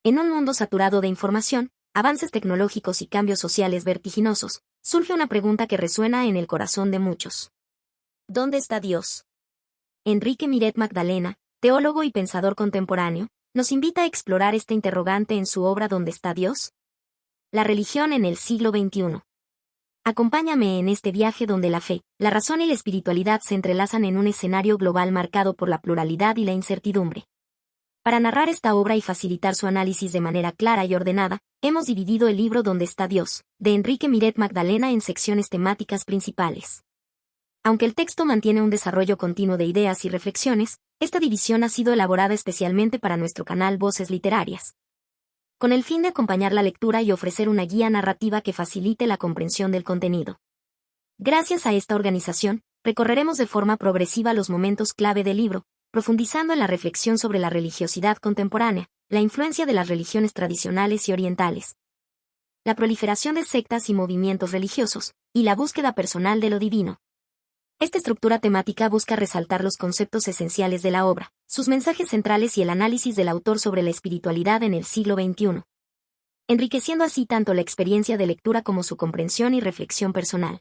En un mundo saturado de información, avances tecnológicos y cambios sociales vertiginosos, surge una pregunta que resuena en el corazón de muchos. ¿Dónde está Dios? Enrique Miret Magdalena, teólogo y pensador contemporáneo, nos invita a explorar esta interrogante en su obra ¿Dónde está Dios? La religión en el siglo XXI. Acompáñame en este viaje donde la fe, la razón y la espiritualidad se entrelazan en un escenario global marcado por la pluralidad y la incertidumbre. Para narrar esta obra y facilitar su análisis de manera clara y ordenada, hemos dividido el libro ¿Dónde está Dios?, de Enrique Miret Magdalena en secciones temáticas principales. Aunque el texto mantiene un desarrollo continuo de ideas y reflexiones, esta división ha sido elaborada especialmente para nuestro canal Voces Literarias, con el fin de acompañar la lectura y ofrecer una guía narrativa que facilite la comprensión del contenido. Gracias a esta organización, recorreremos de forma progresiva los momentos clave del libro, profundizando en la reflexión sobre la religiosidad contemporánea, la influencia de las religiones tradicionales y orientales, la proliferación de sectas y movimientos religiosos, y la búsqueda personal de lo divino. Esta estructura temática busca resaltar los conceptos esenciales de la obra, sus mensajes centrales y el análisis del autor sobre la espiritualidad en el siglo XXI, enriqueciendo así tanto la experiencia de lectura como su comprensión y reflexión personal.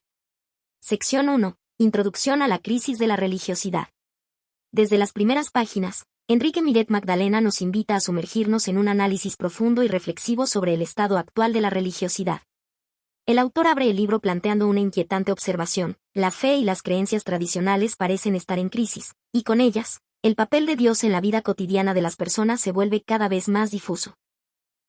Sección 1. Introducción a la crisis de la religiosidad. Desde las primeras páginas, Enrique Miret Magdalena nos invita a sumergirnos en un análisis profundo y reflexivo sobre el estado actual de la religiosidad. El autor abre el libro planteando una inquietante observación: la fe y las creencias tradicionales parecen estar en crisis, y con ellas, el papel de Dios en la vida cotidiana de las personas se vuelve cada vez más difuso.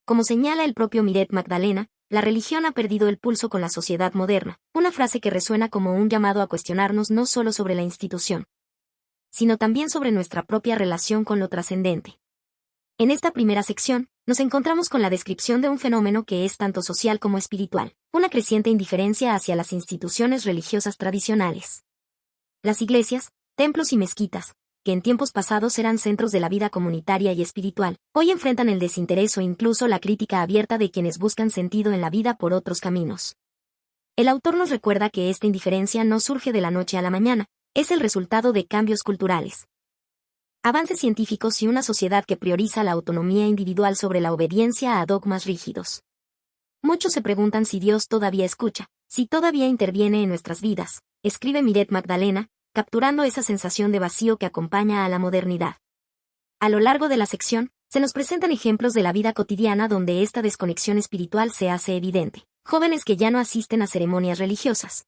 Como señala el propio Miret Magdalena, la religión ha perdido el pulso con la sociedad moderna, una frase que resuena como un llamado a cuestionarnos no solo sobre la institución, sino también sobre nuestra propia relación con lo trascendente. En esta primera sección, nos encontramos con la descripción de un fenómeno que es tanto social como espiritual, una creciente indiferencia hacia las instituciones religiosas tradicionales. Las iglesias, templos y mezquitas, que en tiempos pasados eran centros de la vida comunitaria y espiritual, hoy enfrentan el desinterés o incluso la crítica abierta de quienes buscan sentido en la vida por otros caminos. El autor nos recuerda que esta indiferencia no surge de la noche a la mañana, es el resultado de cambios culturales, avances científicos y una sociedad que prioriza la autonomía individual sobre la obediencia a dogmas rígidos. Muchos se preguntan si Dios todavía escucha, si todavía interviene en nuestras vidas, escribe Miret Magdalena, capturando esa sensación de vacío que acompaña a la modernidad. A lo largo de la sección, se nos presentan ejemplos de la vida cotidiana donde esta desconexión espiritual se hace evidente. Jóvenes que ya no asisten a ceremonias religiosas,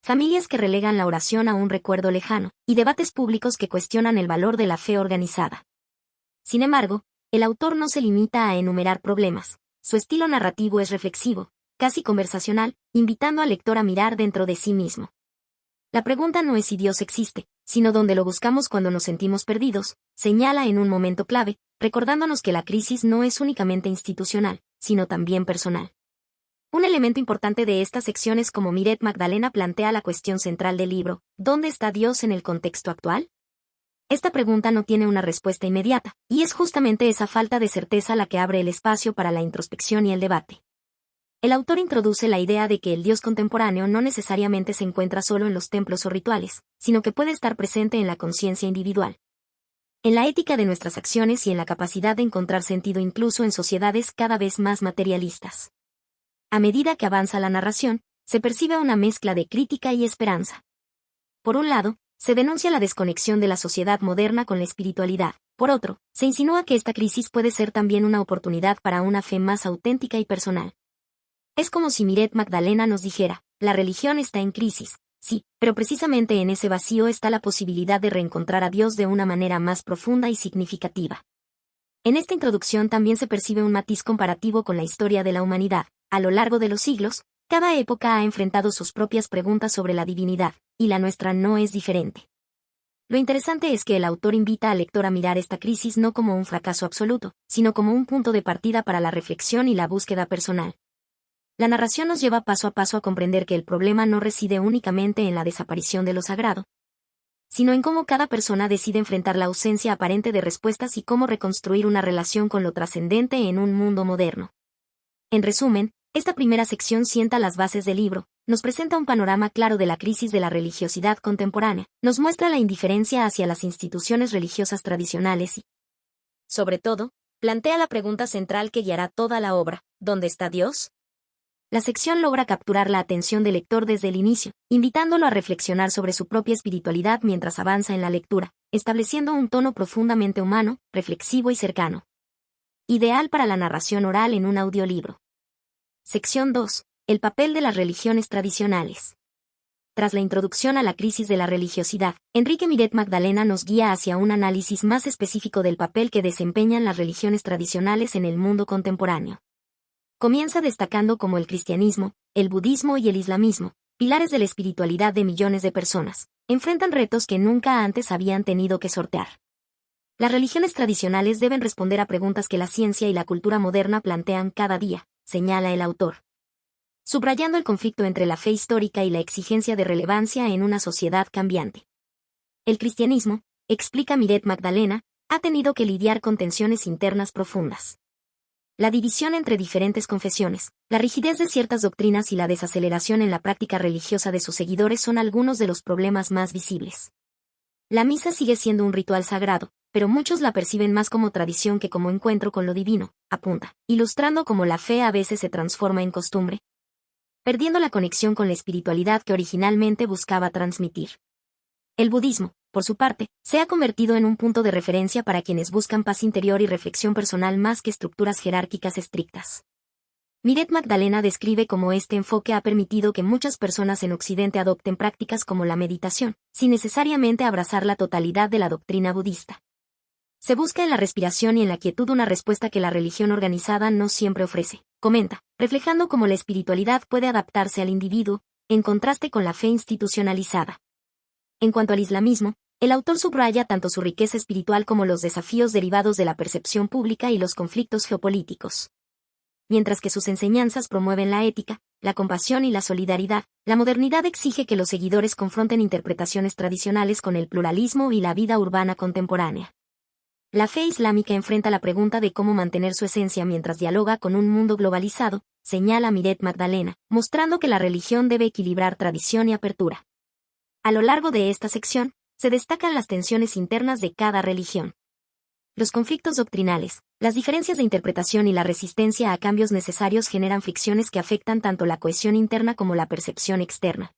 familias que relegan la oración a un recuerdo lejano, y debates públicos que cuestionan el valor de la fe organizada. Sin embargo, el autor no se limita a enumerar problemas. Su estilo narrativo es reflexivo, casi conversacional, invitando al lector a mirar dentro de sí mismo. La pregunta no es si Dios existe, sino dónde lo buscamos cuando nos sentimos perdidos, señala en un momento clave, recordándonos que la crisis no es únicamente institucional, sino también personal. Un elemento importante de esta sección es cómo Miret Magdalena plantea la cuestión central del libro: ¿dónde está Dios en el contexto actual? Esta pregunta no tiene una respuesta inmediata, y es justamente esa falta de certeza la que abre el espacio para la introspección y el debate. El autor introduce la idea de que el Dios contemporáneo no necesariamente se encuentra solo en los templos o rituales, sino que puede estar presente en la conciencia individual, en la ética de nuestras acciones y en la capacidad de encontrar sentido incluso en sociedades cada vez más materialistas. A medida que avanza la narración, se percibe una mezcla de crítica y esperanza. Por un lado, se denuncia la desconexión de la sociedad moderna con la espiritualidad. Por otro, se insinúa que esta crisis puede ser también una oportunidad para una fe más auténtica y personal. Es como si Miret Magdalena nos dijera: la religión está en crisis, sí, pero precisamente en ese vacío está la posibilidad de reencontrar a Dios de una manera más profunda y significativa. En esta introducción también se percibe un matiz comparativo con la historia de la humanidad. A lo largo de los siglos, cada época ha enfrentado sus propias preguntas sobre la divinidad, y la nuestra no es diferente. Lo interesante es que el autor invita al lector a mirar esta crisis no como un fracaso absoluto, sino como un punto de partida para la reflexión y la búsqueda personal. La narración nos lleva paso a paso a comprender que el problema no reside únicamente en la desaparición de lo sagrado, sino en cómo cada persona decide enfrentar la ausencia aparente de respuestas y cómo reconstruir una relación con lo trascendente en un mundo moderno. En resumen, esta primera sección sienta las bases del libro, nos presenta un panorama claro de la crisis de la religiosidad contemporánea, nos muestra la indiferencia hacia las instituciones religiosas tradicionales y, sobre todo, plantea la pregunta central que guiará toda la obra: ¿dónde está Dios? La sección logra capturar la atención del lector desde el inicio, invitándolo a reflexionar sobre su propia espiritualidad mientras avanza en la lectura, estableciendo un tono profundamente humano, reflexivo y cercano. Ideal para la narración oral en un audiolibro. Sección 2. El papel de las religiones tradicionales. Tras la introducción a la crisis de la religiosidad, Enrique Miret Magdalena nos guía hacia un análisis más específico del papel que desempeñan las religiones tradicionales en el mundo contemporáneo. Comienza destacando cómo el cristianismo, el budismo y el islamismo, pilares de la espiritualidad de millones de personas, enfrentan retos que nunca antes habían tenido que sortear. Las religiones tradicionales deben responder a preguntas que la ciencia y la cultura moderna plantean cada día, señala el autor, subrayando el conflicto entre la fe histórica y la exigencia de relevancia en una sociedad cambiante. El cristianismo, explica Miret Magdalena, ha tenido que lidiar con tensiones internas profundas. La división entre diferentes confesiones, la rigidez de ciertas doctrinas y la desaceleración en la práctica religiosa de sus seguidores son algunos de los problemas más visibles. La misa sigue siendo un ritual sagrado, pero muchos la perciben más como tradición que como encuentro con lo divino, apunta, ilustrando cómo la fe a veces se transforma en costumbre, perdiendo la conexión con la espiritualidad que originalmente buscaba transmitir. El budismo, por su parte, se ha convertido en un punto de referencia para quienes buscan paz interior y reflexión personal más que estructuras jerárquicas estrictas. Miret Magdalena describe cómo este enfoque ha permitido que muchas personas en Occidente adopten prácticas como la meditación, sin necesariamente abrazar la totalidad de la doctrina budista. Se busca en la respiración y en la quietud una respuesta que la religión organizada no siempre ofrece, comenta, reflejando cómo la espiritualidad puede adaptarse al individuo, en contraste con la fe institucionalizada. En cuanto al islamismo, el autor subraya tanto su riqueza espiritual como los desafíos derivados de la percepción pública y los conflictos geopolíticos. Mientras que sus enseñanzas promueven la ética, la compasión y la solidaridad, la modernidad exige que los seguidores confronten interpretaciones tradicionales con el pluralismo y la vida urbana contemporánea. La fe islámica enfrenta la pregunta de cómo mantener su esencia mientras dialoga con un mundo globalizado, señala Miret Magdalena, mostrando que la religión debe equilibrar tradición y apertura. A lo largo de esta sección, se destacan las tensiones internas de cada religión. Los conflictos doctrinales, las diferencias de interpretación y la resistencia a cambios necesarios generan fricciones que afectan tanto la cohesión interna como la percepción externa.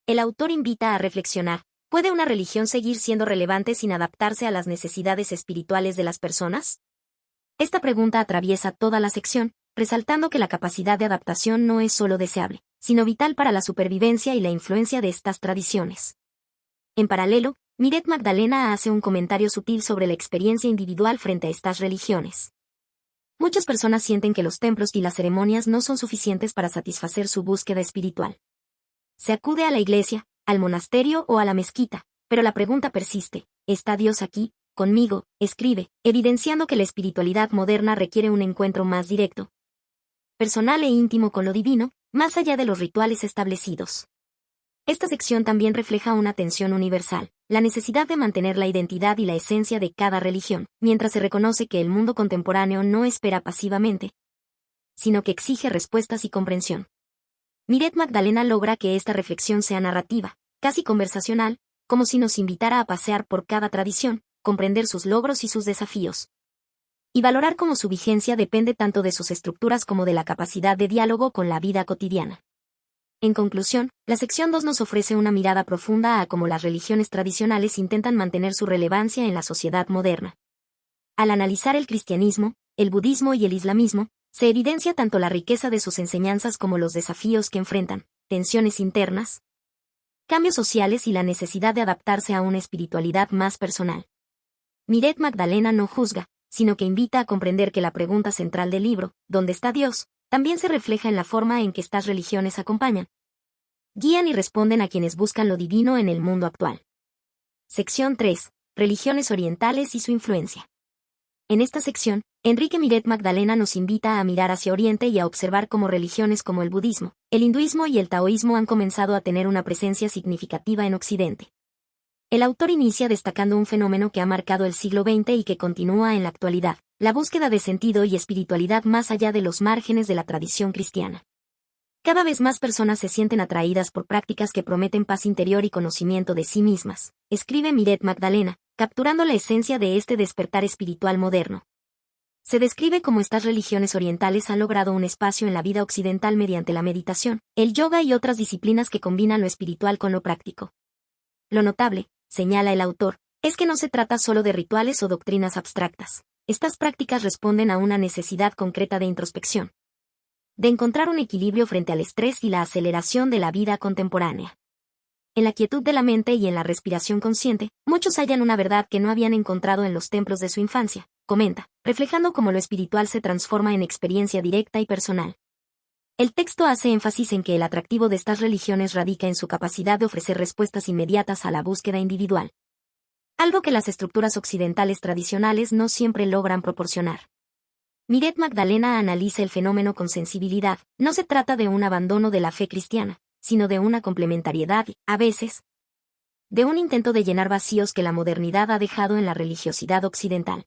El autor invita a reflexionar: ¿puede una religión seguir siendo relevante sin adaptarse a las necesidades espirituales de las personas? Esta pregunta atraviesa toda la sección, resaltando que la capacidad de adaptación no es solo deseable, sino vital para la supervivencia y la influencia de estas tradiciones. En paralelo, Miret Magdalena hace un comentario sutil sobre la experiencia individual frente a estas religiones. Muchas personas sienten que los templos y las ceremonias no son suficientes para satisfacer su búsqueda espiritual. Se acude a la iglesia, al monasterio o a la mezquita, pero la pregunta persiste: ¿está Dios aquí, conmigo?, escribe, evidenciando que la espiritualidad moderna requiere un encuentro más directo, personal e íntimo con lo divino, más allá de los rituales establecidos. Esta sección también refleja una tensión universal, la necesidad de mantener la identidad y la esencia de cada religión, mientras se reconoce que el mundo contemporáneo no espera pasivamente, sino que exige respuestas y comprensión. Miret Magdalena logra que esta reflexión sea narrativa, casi conversacional, como si nos invitara a pasear por cada tradición, comprender sus logros y sus desafíos, y valorar cómo su vigencia depende tanto de sus estructuras como de la capacidad de diálogo con la vida cotidiana. En conclusión, la sección 2 nos ofrece una mirada profunda a cómo las religiones tradicionales intentan mantener su relevancia en la sociedad moderna. Al analizar el cristianismo, el budismo y el islamismo, se evidencia tanto la riqueza de sus enseñanzas como los desafíos que enfrentan, tensiones internas, cambios sociales y la necesidad de adaptarse a una espiritualidad más personal. Miret Magdalena no juzga, sino que invita a comprender que la pregunta central del libro, ¿dónde está Dios?, también se refleja en la forma en que estas religiones acompañan, guían y responden a quienes buscan lo divino en el mundo actual. Sección 3. Religiones orientales y su influencia. En esta sección, Enrique Miret Magdalena nos invita a mirar hacia Oriente y a observar cómo religiones como el budismo, el hinduismo y el taoísmo han comenzado a tener una presencia significativa en Occidente. El autor inicia destacando un fenómeno que ha marcado el siglo XX y que continúa en la actualidad: la búsqueda de sentido y espiritualidad más allá de los márgenes de la tradición cristiana. Cada vez más personas se sienten atraídas por prácticas que prometen paz interior y conocimiento de sí mismas, escribe Miret Magdalena, capturando la esencia de este despertar espiritual moderno. Se describe cómo estas religiones orientales han logrado un espacio en la vida occidental mediante la meditación, el yoga y otras disciplinas que combinan lo espiritual con lo práctico. Lo notable, señala el autor, es que no se trata solo de rituales o doctrinas abstractas. Estas prácticas responden a una necesidad concreta de introspección, de encontrar un equilibrio frente al estrés y la aceleración de la vida contemporánea. En la quietud de la mente y en la respiración consciente, muchos hallan una verdad que no habían encontrado en los templos de su infancia, comenta, reflejando cómo lo espiritual se transforma en experiencia directa y personal. El texto hace énfasis en que el atractivo de estas religiones radica en su capacidad de ofrecer respuestas inmediatas a la búsqueda individual, algo que las estructuras occidentales tradicionales no siempre logran proporcionar. Miret Magdalena analiza el fenómeno con sensibilidad. No se trata de un abandono de la fe cristiana, sino de una complementariedad y, a veces, de un intento de llenar vacíos que la modernidad ha dejado en la religiosidad occidental.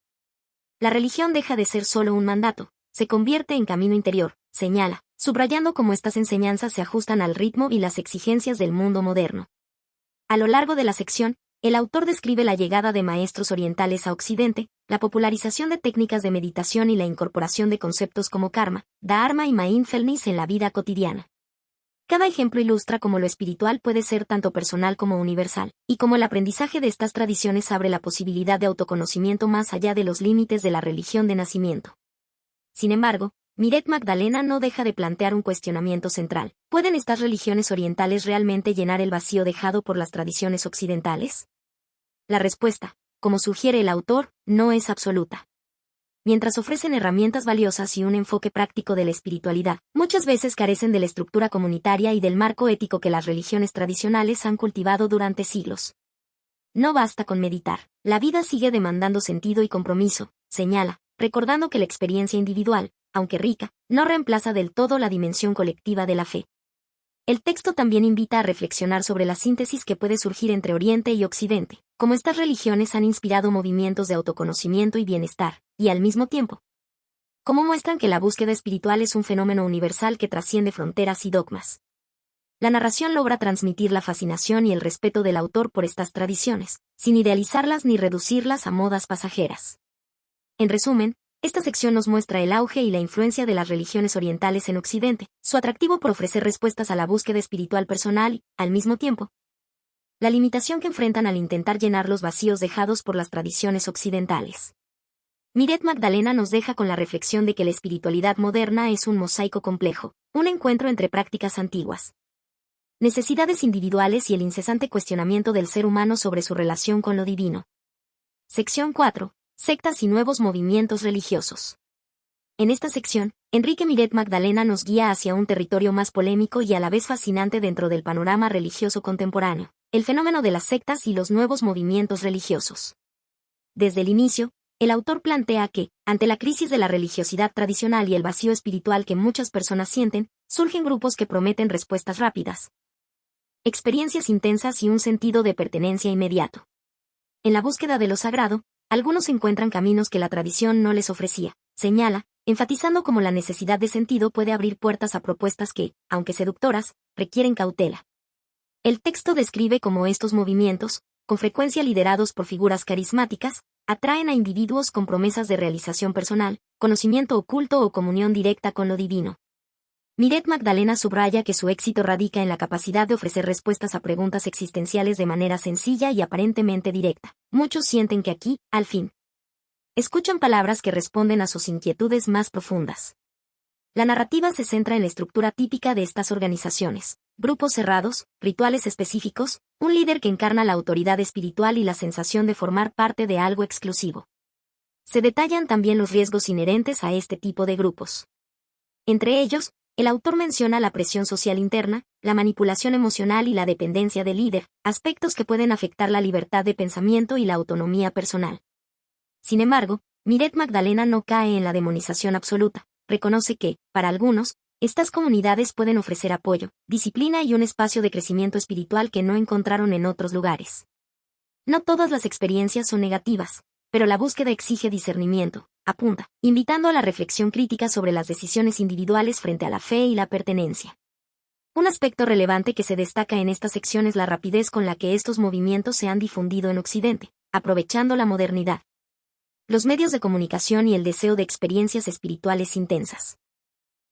La religión deja de ser solo un mandato, se convierte en camino interior, señala, subrayando cómo estas enseñanzas se ajustan al ritmo y las exigencias del mundo moderno. A lo largo de la sección, el autor describe la llegada de maestros orientales a Occidente, la popularización de técnicas de meditación y la incorporación de conceptos como karma, dharma y mindfulness en la vida cotidiana. Cada ejemplo ilustra cómo lo espiritual puede ser tanto personal como universal, y cómo el aprendizaje de estas tradiciones abre la posibilidad de autoconocimiento más allá de los límites de la religión de nacimiento. Sin embargo, Miret Magdalena no deja de plantear un cuestionamiento central. ¿Pueden estas religiones orientales realmente llenar el vacío dejado por las tradiciones occidentales? La respuesta, como sugiere el autor, no es absoluta. Mientras ofrecen herramientas valiosas y un enfoque práctico de la espiritualidad, muchas veces carecen de la estructura comunitaria y del marco ético que las religiones tradicionales han cultivado durante siglos. No basta con meditar, la vida sigue demandando sentido y compromiso, señala, recordando que la experiencia individual, aunque rica, no reemplaza del todo la dimensión colectiva de la fe. El texto también invita a reflexionar sobre la síntesis que puede surgir entre Oriente y Occidente, cómo estas religiones han inspirado movimientos de autoconocimiento y bienestar, y al mismo tiempo, cómo muestran que la búsqueda espiritual es un fenómeno universal que trasciende fronteras y dogmas. La narración logra transmitir la fascinación y el respeto del autor por estas tradiciones, sin idealizarlas ni reducirlas a modas pasajeras. En resumen, esta sección nos muestra el auge y la influencia de las religiones orientales en Occidente, su atractivo por ofrecer respuestas a la búsqueda espiritual personal y, al mismo tiempo, la limitación que enfrentan al intentar llenar los vacíos dejados por las tradiciones occidentales. Miret Magdalena nos deja con la reflexión de que la espiritualidad moderna es un mosaico complejo, un encuentro entre prácticas antiguas, necesidades individuales y el incesante cuestionamiento del ser humano sobre su relación con lo divino. Sección 4. Sectas y nuevos movimientos religiosos. En esta sección, Enrique Miret Magdalena nos guía hacia un territorio más polémico y a la vez fascinante dentro del panorama religioso contemporáneo, el fenómeno de las sectas y los nuevos movimientos religiosos. Desde el inicio, el autor plantea que, ante la crisis de la religiosidad tradicional y el vacío espiritual que muchas personas sienten, surgen grupos que prometen respuestas rápidas, experiencias intensas y un sentido de pertenencia inmediato. En la búsqueda de lo sagrado, algunos encuentran caminos que la tradición no les ofrecía, señala, enfatizando cómo la necesidad de sentido puede abrir puertas a propuestas que, aunque seductoras, requieren cautela. El texto describe cómo estos movimientos, con frecuencia liderados por figuras carismáticas, atraen a individuos con promesas de realización personal, conocimiento oculto o comunión directa con lo divino. Miret Magdalena subraya que su éxito radica en la capacidad de ofrecer respuestas a preguntas existenciales de manera sencilla y aparentemente directa. Muchos sienten que aquí, al fin, escuchan palabras que responden a sus inquietudes más profundas. La narrativa se centra en la estructura típica de estas organizaciones: grupos cerrados, rituales específicos, un líder que encarna la autoridad espiritual y la sensación de formar parte de algo exclusivo. Se detallan también los riesgos inherentes a este tipo de grupos. Entre ellos, el autor menciona la presión social interna, la manipulación emocional y la dependencia del líder, aspectos que pueden afectar la libertad de pensamiento y la autonomía personal. Sin embargo, Miret Magdalena no cae en la demonización absoluta, reconoce que, para algunos, estas comunidades pueden ofrecer apoyo, disciplina y un espacio de crecimiento espiritual que no encontraron en otros lugares. No todas las experiencias son negativas, pero la búsqueda exige discernimiento, apunta, invitando a la reflexión crítica sobre las decisiones individuales frente a la fe y la pertenencia. Un aspecto relevante que se destaca en esta sección es la rapidez con la que estos movimientos se han difundido en Occidente, aprovechando la modernidad. los medios de comunicación y el deseo de experiencias espirituales intensas.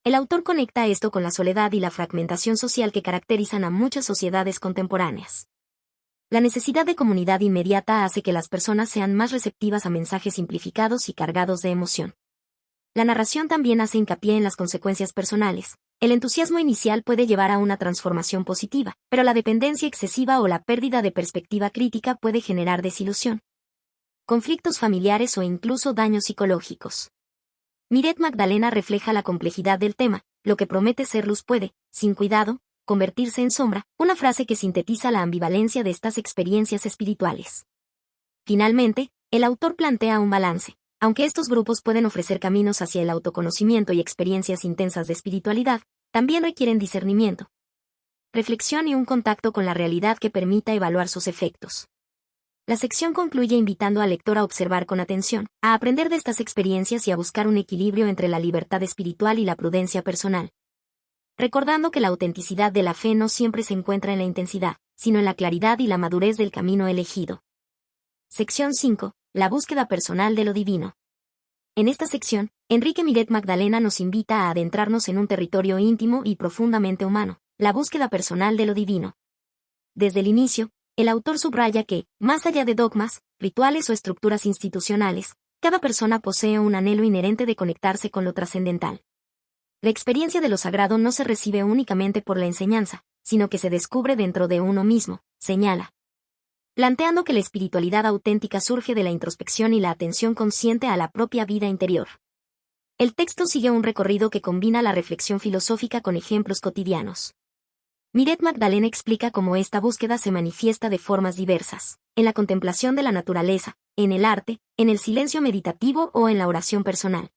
El autor conecta esto con la soledad y la fragmentación social que caracterizan a muchas sociedades contemporáneas. La necesidad de comunidad inmediata hace que las personas sean más receptivas a mensajes simplificados y cargados de emoción. La narración también hace hincapié en las consecuencias personales. El entusiasmo inicial puede llevar a una transformación positiva, pero la dependencia excesiva o la pérdida de perspectiva crítica puede generar desilusión, conflictos familiares o incluso daños psicológicos. Miret Magdalena refleja la complejidad del tema. Lo que promete ser luz puede, sin cuidado, convertirse en sombra, una frase que sintetiza la ambivalencia de estas experiencias espirituales. Finalmente, el autor plantea un balance. Aunque estos grupos pueden ofrecer caminos hacia el autoconocimiento y experiencias intensas de espiritualidad, también requieren discernimiento, reflexión y un contacto con la realidad que permita evaluar sus efectos. La sección concluye invitando al lector a observar con atención, a aprender de estas experiencias y a buscar un equilibrio entre la libertad espiritual y la prudencia personal, recordando que la autenticidad de la fe no siempre se encuentra en la intensidad, sino en la claridad y la madurez del camino elegido. Sección 5. La búsqueda personal de lo divino. En esta sección, Enrique Miret Magdalena nos invita a adentrarnos en un territorio íntimo y profundamente humano, la búsqueda personal de lo divino. Desde el inicio, el autor subraya que, más allá de dogmas, rituales o estructuras institucionales, cada persona posee un anhelo inherente de conectarse con lo trascendental. La experiencia de lo sagrado no se recibe únicamente por la enseñanza, sino que se descubre dentro de uno mismo, señala, planteando que la espiritualidad auténtica surge de la introspección y la atención consciente a la propia vida interior. El texto sigue un recorrido que combina la reflexión filosófica con ejemplos cotidianos. Miret Magdalena explica cómo esta búsqueda se manifiesta de formas diversas, en la contemplación de la naturaleza, en el arte, en el silencio meditativo o en la oración personal.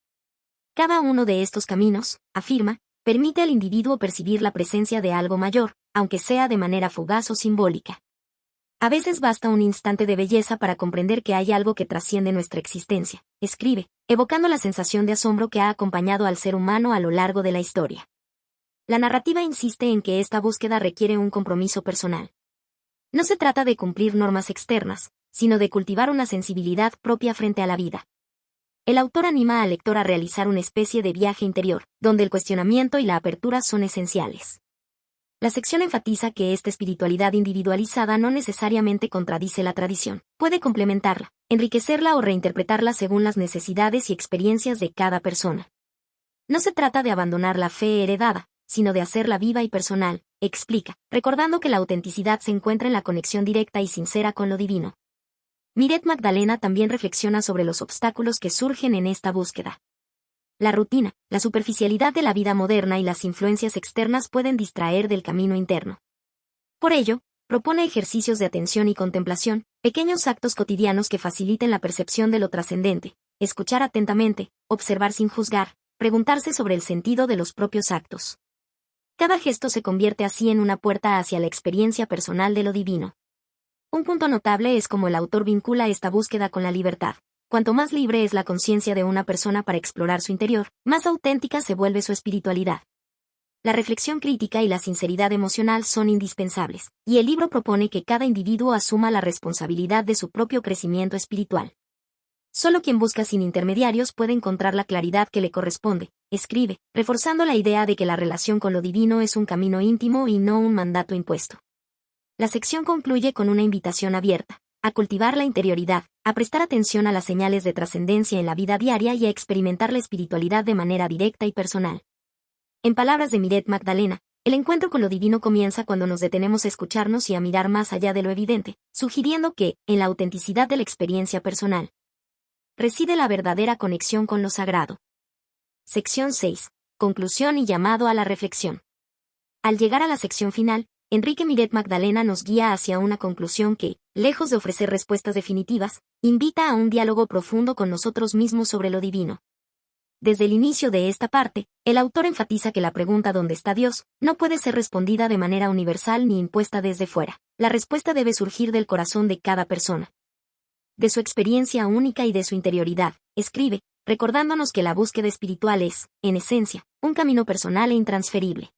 Cada uno de estos caminos, afirma, permite al individuo percibir la presencia de algo mayor, aunque sea de manera fugaz o simbólica. A veces basta un instante de belleza para comprender que hay algo que trasciende nuestra existencia, escribe, evocando la sensación de asombro que ha acompañado al ser humano a lo largo de la historia. La narrativa insiste en que esta búsqueda requiere un compromiso personal. No se trata de cumplir normas externas, sino de cultivar una sensibilidad propia frente a la vida. El autor anima al lector a realizar una especie de viaje interior, donde el cuestionamiento y la apertura son esenciales. La sección enfatiza que esta espiritualidad individualizada no necesariamente contradice la tradición, puede complementarla, enriquecerla o reinterpretarla según las necesidades y experiencias de cada persona. No se trata de abandonar la fe heredada, sino de hacerla viva y personal, explica, recordando que la autenticidad se encuentra en la conexión directa y sincera con lo divino. Miret Magdalena también reflexiona sobre los obstáculos que surgen en esta búsqueda. La rutina, la superficialidad de la vida moderna y las influencias externas pueden distraer del camino interno. Por ello, propone ejercicios de atención y contemplación, pequeños actos cotidianos que faciliten la percepción de lo trascendente, escuchar atentamente, observar sin juzgar, preguntarse sobre el sentido de los propios actos. Cada gesto se convierte así en una puerta hacia la experiencia personal de lo divino. Un punto notable es cómo el autor vincula esta búsqueda con la libertad. Cuanto más libre es la conciencia de una persona para explorar su interior, más auténtica se vuelve su espiritualidad. La reflexión crítica y la sinceridad emocional son indispensables, y el libro propone que cada individuo asuma la responsabilidad de su propio crecimiento espiritual. Solo quien busca sin intermediarios puede encontrar la claridad que le corresponde, escribe, reforzando la idea de que la relación con lo divino es un camino íntimo y no un mandato impuesto. La sección concluye con una invitación abierta, a cultivar la interioridad, a prestar atención a las señales de trascendencia en la vida diaria y a experimentar la espiritualidad de manera directa y personal. En palabras de Miret Magdalena, el encuentro con lo divino comienza cuando nos detenemos a escucharnos y a mirar más allá de lo evidente, sugiriendo que, en la autenticidad de la experiencia personal, reside la verdadera conexión con lo sagrado. Sección 6. Conclusión y llamado a la reflexión. Al llegar a la sección final, Enrique Miret Magdalena nos guía hacia una conclusión que, lejos de ofrecer respuestas definitivas, invita a un diálogo profundo con nosotros mismos sobre lo divino. Desde el inicio de esta parte, el autor enfatiza que la pregunta ¿dónde está Dios? No puede ser respondida de manera universal ni impuesta desde fuera. La respuesta debe surgir del corazón de cada persona, de su experiencia única y de su interioridad, escribe, recordándonos que la búsqueda espiritual es, en esencia, un camino personal e intransferible.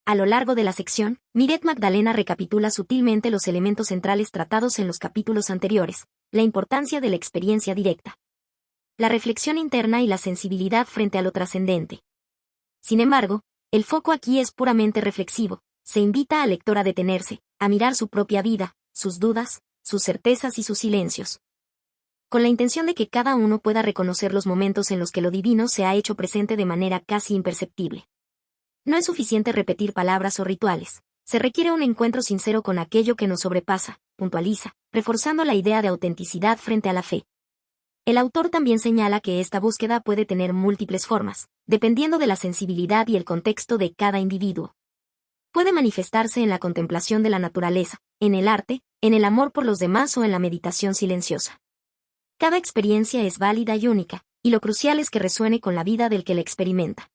A lo largo de la sección, Miret Magdalena recapitula sutilmente los elementos centrales tratados en los capítulos anteriores, la importancia de la experiencia directa, la reflexión interna y la sensibilidad frente a lo trascendente. Sin embargo, el foco aquí es puramente reflexivo. Se invita al lector a detenerse, a mirar su propia vida, sus dudas, sus certezas y sus silencios, con la intención de que cada uno pueda reconocer los momentos en los que lo divino se ha hecho presente de manera casi imperceptible. No es suficiente repetir palabras o rituales. Se requiere un encuentro sincero con aquello que nos sobrepasa, puntualiza, reforzando la idea de autenticidad frente a la fe. El autor también señala que esta búsqueda puede tener múltiples formas, dependiendo de la sensibilidad y el contexto de cada individuo. Puede manifestarse en la contemplación de la naturaleza, en el arte, en el amor por los demás o en la meditación silenciosa. Cada experiencia es válida y única, y lo crucial es que resuene con la vida del que la experimenta.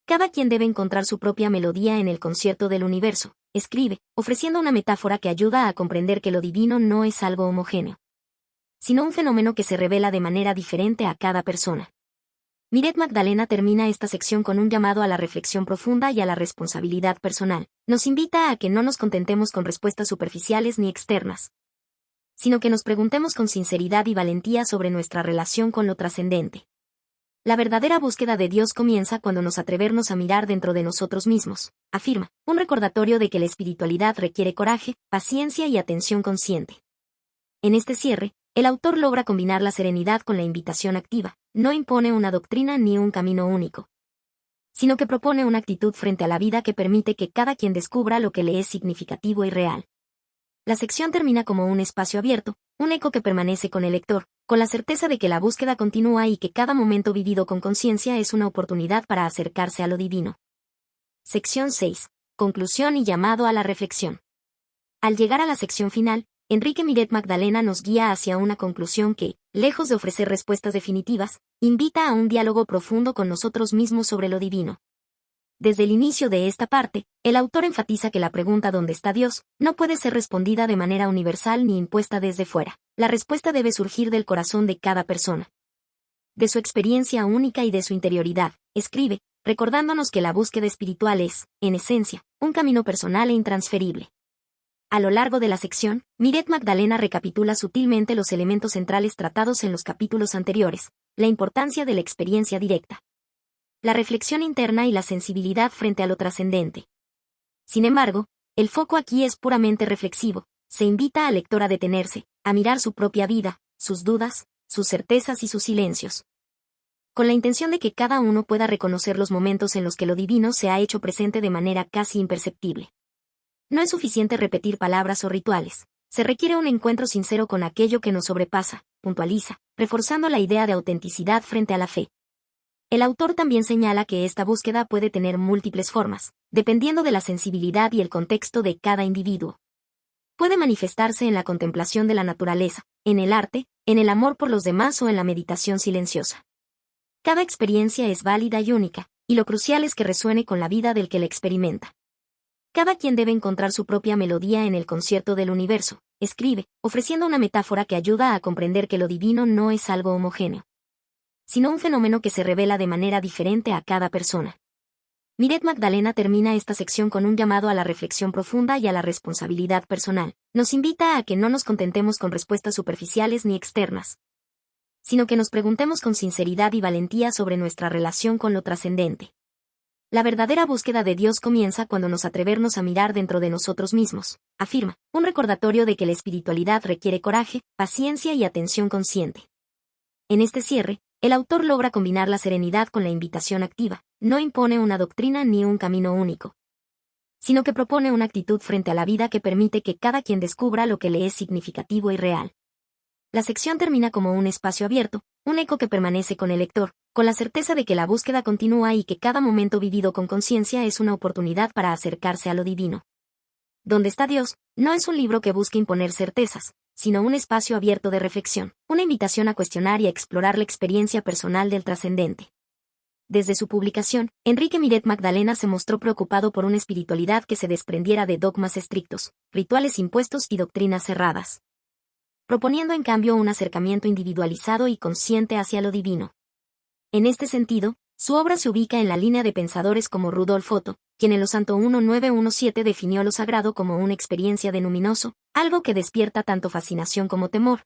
Cada quien debe encontrar su propia melodía en el concierto del universo, escribe, ofreciendo una metáfora que ayuda a comprender que lo divino no es algo homogéneo, sino un fenómeno que se revela de manera diferente a cada persona. Miret Magdalena termina esta sección con un llamado a la reflexión profunda y a la responsabilidad personal. Nos invita a que no nos contentemos con respuestas superficiales ni externas, sino que nos preguntemos con sinceridad y valentía sobre nuestra relación con lo trascendente. La verdadera búsqueda de Dios comienza cuando nos atrevemos a mirar dentro de nosotros mismos, afirma, un recordatorio de que la espiritualidad requiere coraje, paciencia y atención consciente. En este cierre, el autor logra combinar la serenidad con la invitación activa. No impone una doctrina ni un camino único, sino que propone una actitud frente a la vida que permite que cada quien descubra lo que le es significativo y real. La sección termina como un espacio abierto, un eco que permanece con el lector, con la certeza de que la búsqueda continúa y que cada momento vivido con conciencia es una oportunidad para acercarse a lo divino. Sección 6. Conclusión y llamado a la reflexión. Al llegar a la sección final, Enrique Miret Magdalena nos guía hacia una conclusión que, lejos de ofrecer respuestas definitivas, invita a un diálogo profundo con nosotros mismos sobre lo divino. Desde el inicio de esta parte, el autor enfatiza que la pregunta ¿dónde está Dios? No puede ser respondida de manera universal ni impuesta desde fuera. La respuesta debe surgir del corazón de cada persona, de su experiencia única y de su interioridad, escribe, recordándonos que la búsqueda espiritual es, en esencia, un camino personal e intransferible. A lo largo de la sección, Miret Magdalena recapitula sutilmente los elementos centrales tratados en los capítulos anteriores, la importancia de la experiencia directa, la reflexión interna y la sensibilidad frente a lo trascendente. Sin embargo, el foco aquí es puramente reflexivo. Se invita al lector a detenerse, a mirar su propia vida, sus dudas, sus certezas y sus silencios, con la intención de que cada uno pueda reconocer los momentos en los que lo divino se ha hecho presente de manera casi imperceptible. No es suficiente repetir palabras o rituales. Se requiere un encuentro sincero con aquello que nos sobrepasa, puntualiza, reforzando la idea de autenticidad frente a la fe. El autor también señala que esta búsqueda puede tener múltiples formas, dependiendo de la sensibilidad y el contexto de cada individuo. Puede manifestarse en la contemplación de la naturaleza, en el arte, en el amor por los demás o en la meditación silenciosa. Cada experiencia es válida y única, y lo crucial es que resuene con la vida del que la experimenta. Cada quien debe encontrar su propia melodía en el concierto del universo, escribe, ofreciendo una metáfora que ayuda a comprender que lo divino no es algo homogéneo, sino un fenómeno que se revela de manera diferente a cada persona. Miret Magdalena termina esta sección con un llamado a la reflexión profunda y a la responsabilidad personal. Nos invita a que no nos contentemos con respuestas superficiales ni externas, sino que nos preguntemos con sinceridad y valentía sobre nuestra relación con lo trascendente. La verdadera búsqueda de Dios comienza cuando nos atrevemos a mirar dentro de nosotros mismos, afirma, un recordatorio de que la espiritualidad requiere coraje, paciencia y atención consciente. En este cierre, el autor logra combinar la serenidad con la invitación activa. No impone una doctrina ni un camino único, sino que propone una actitud frente a la vida que permite que cada quien descubra lo que le es significativo y real. La sección termina como un espacio abierto, un eco que permanece con el lector, con la certeza de que la búsqueda continúa y que cada momento vivido con conciencia es una oportunidad para acercarse a lo divino. ¿Dónde está Dios? No es un libro que busque imponer certezas, sino un espacio abierto de reflexión, una invitación a cuestionar y a explorar la experiencia personal del trascendente. Desde su publicación, Enrique Miret Magdalena se mostró preocupado por una espiritualidad que se desprendiera de dogmas estrictos, rituales impuestos y doctrinas cerradas, proponiendo en cambio un acercamiento individualizado y consciente hacia lo divino. En este sentido, su obra se ubica en la línea de pensadores como Rudolf Otto, quien en Lo Santo 1917 definió lo sagrado como una experiencia de luminoso, algo que despierta tanto fascinación como temor.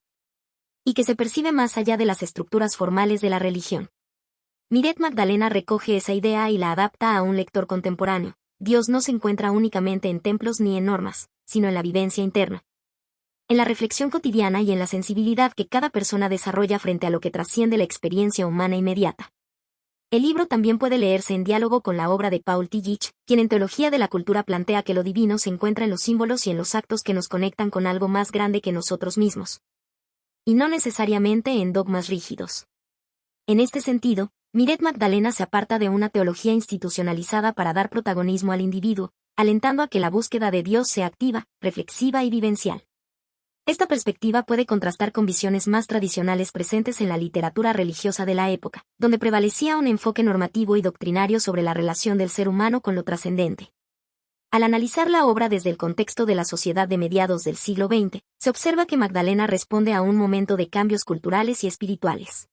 y que se percibe más allá de las estructuras formales de la religión. Miret Magdalena recoge esa idea y la adapta a un lector contemporáneo. Dios no se encuentra únicamente en templos ni en normas, sino en la vivencia interna, en la reflexión cotidiana y en la sensibilidad que cada persona desarrolla frente a lo que trasciende la experiencia humana inmediata. El libro también puede leerse en diálogo con la obra de Paul Tillich, quien en Teología de la Cultura plantea que lo divino se encuentra en los símbolos y en los actos que nos conectan con algo más grande que nosotros mismos, y no necesariamente en dogmas rígidos. En este sentido, Miret Magdalena se aparta de una teología institucionalizada para dar protagonismo al individuo, alentando a que la búsqueda de Dios sea activa, reflexiva y vivencial. Esta perspectiva puede contrastar con visiones más tradicionales presentes en la literatura religiosa de la época, donde prevalecía un enfoque normativo y doctrinario sobre la relación del ser humano con lo trascendente. Al analizar la obra desde el contexto de la sociedad de mediados del siglo XX, se observa que Magdalena responde a un momento de cambios culturales y espirituales.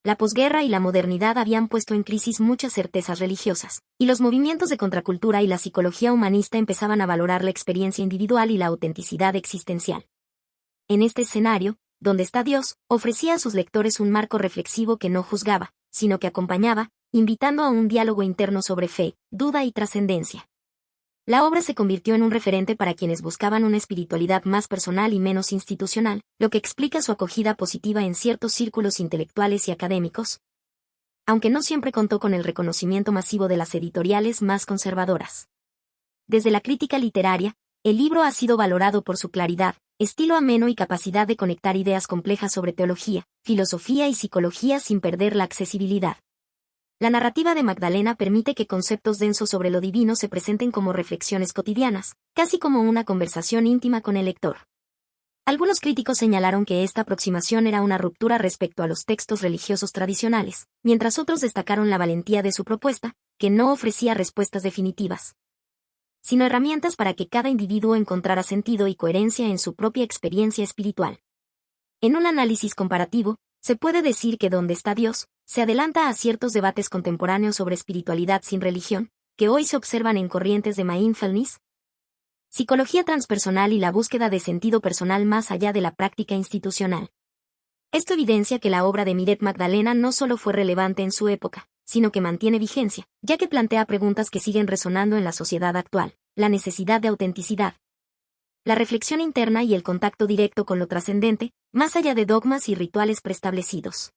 La posguerra y la modernidad habían puesto en crisis muchas certezas religiosas, y los movimientos de contracultura y la psicología humanista empezaban a valorar la experiencia individual y la autenticidad existencial. En este escenario, Donde está Dios, ofrecía a sus lectores un marco reflexivo que no juzgaba, sino que acompañaba, invitando a un diálogo interno sobre fe, duda y trascendencia. La obra se convirtió en un referente para quienes buscaban una espiritualidad más personal y menos institucional, lo que explica su acogida positiva en ciertos círculos intelectuales y académicos, aunque no siempre contó con el reconocimiento masivo de las editoriales más conservadoras. Desde la crítica literaria, el libro ha sido valorado por su claridad, estilo ameno y capacidad de conectar ideas complejas sobre teología, filosofía y psicología sin perder la accesibilidad. La narrativa de Magdalena permite que conceptos densos sobre lo divino se presenten como reflexiones cotidianas, casi como una conversación íntima con el lector. Algunos críticos señalaron que esta aproximación era una ruptura respecto a los textos religiosos tradicionales, mientras otros destacaron la valentía de su propuesta, que no ofrecía respuestas definitivas, sino herramientas para que cada individuo encontrara sentido y coherencia en su propia experiencia espiritual. En un análisis comparativo, se puede decir que Donde está Dios se adelanta a ciertos debates contemporáneos sobre espiritualidad sin religión, que hoy se observan en corrientes de mindfulness, psicología transpersonal y la búsqueda de sentido personal más allá de la práctica institucional. Esto evidencia que la obra de Miret Magdalena no solo fue relevante en su época, sino que mantiene vigencia, ya que plantea preguntas que siguen resonando en la sociedad actual: la necesidad de autenticidad, la reflexión interna y el contacto directo con lo trascendente, más allá de dogmas y rituales preestablecidos.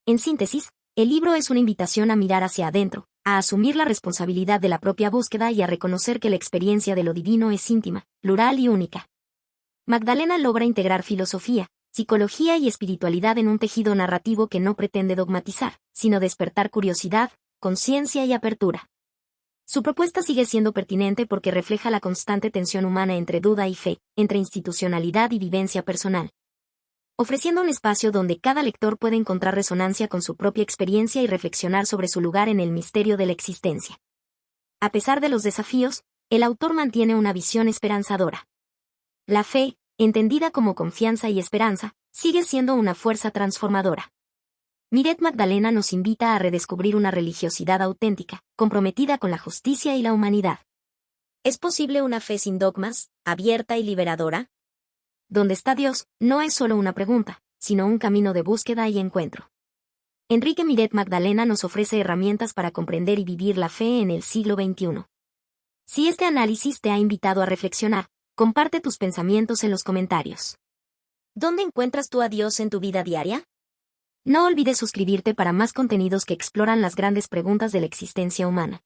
En síntesis, el libro es una invitación a mirar hacia adentro, a asumir la responsabilidad de la propia búsqueda y a reconocer que la experiencia de lo divino es íntima, plural y única. Magdalena logra integrar filosofía, psicología y espiritualidad en un tejido narrativo que no pretende dogmatizar, sino despertar curiosidad, conciencia y apertura. Su propuesta sigue siendo pertinente porque refleja la constante tensión humana entre duda y fe, entre institucionalidad y vivencia personal, ofreciendo un espacio donde cada lector puede encontrar resonancia con su propia experiencia y reflexionar sobre su lugar en el misterio de la existencia. A pesar de los desafíos, el autor mantiene una visión esperanzadora. La fe, entendida como confianza y esperanza, sigue siendo una fuerza transformadora. Miret Magdalena nos invita a redescubrir una religiosidad auténtica, comprometida con la justicia y la humanidad. ¿Es posible una fe sin dogmas, abierta y liberadora? Donde está Dios no es solo una pregunta, sino un camino de búsqueda y encuentro. Enrique Miret Magdalena nos ofrece herramientas para comprender y vivir la fe en el siglo XXI. Si este análisis te ha invitado a reflexionar, comparte tus pensamientos en los comentarios. ¿Dónde encuentras tú a Dios en tu vida diaria? No olvides suscribirte para más contenidos que exploran las grandes preguntas de la existencia humana.